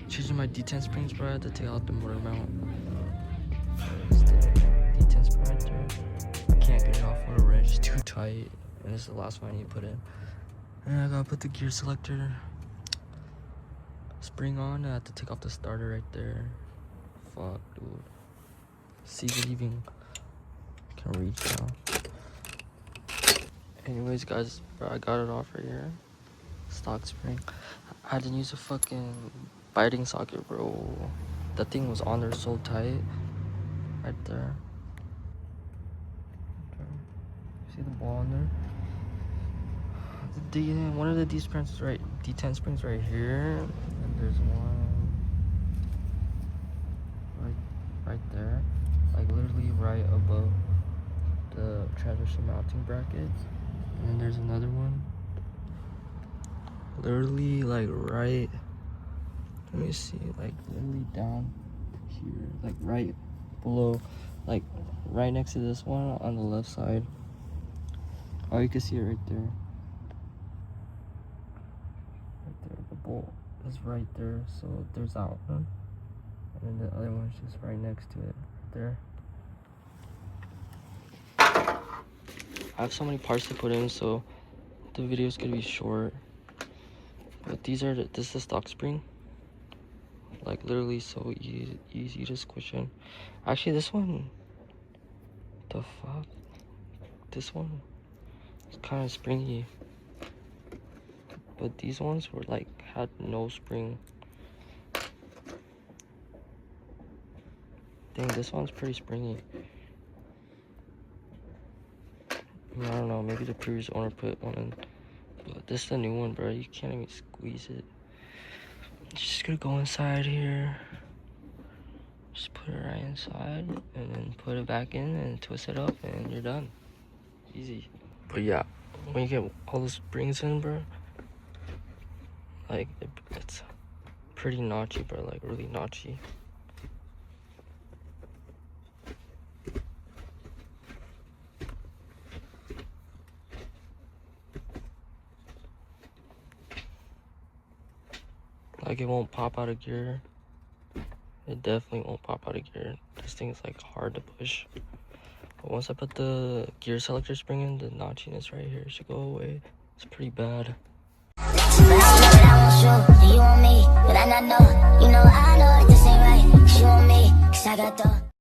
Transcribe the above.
Changing my detent springs, bro. I had to take out the motor mount. There's the detent spring right there. I can't get it off with a wrench, it's too tight. And this is the last one I need to put in. And I gotta put the gear selector spring on. I have to take off the starter right there. Fuck, dude. See if it even can reach now. Anyways, guys, bro, I got it off right here. Stock spring. I had to use a fucking biting socket, bro. That thing was on there so tight. Right there. See the ball in there? One of the detent springs right here. And there's one right there. Like literally right above the transmission mounting bracket. And then there's another one. Literally like right, let me see, like literally down here, like right below, like right next to this one on the left side. Oh, you can see it right there. Right there, the bolt is right there, so there's that one. And then the other one's just right next to it, right there. I have so many parts to put in, so the video's gonna be short. But this is the stock spring. Like literally so easy to squish in. Actually, this one, the fuck? This one is kind of springy. But these ones were like, had no spring. Dang, this one's pretty springy. I don't know, maybe the previous owner put one in. But this is the new one, bro. You can't even squeeze it. Just gonna go inside here. Just put it right inside. And then put it back in and twist it up and you're done. Easy. But yeah, when you get all the springs in, bro, like, it's pretty notchy, bro. Like, really notchy. Like, it won't pop out of gear. It definitely won't pop out of gear. This thing is like hard to push. But once I put the gear selector spring in, the notchiness right here should go away. It's pretty bad. You want me, but I not know. You know I know this ain't right. 'Cause you want me, 'cause I got the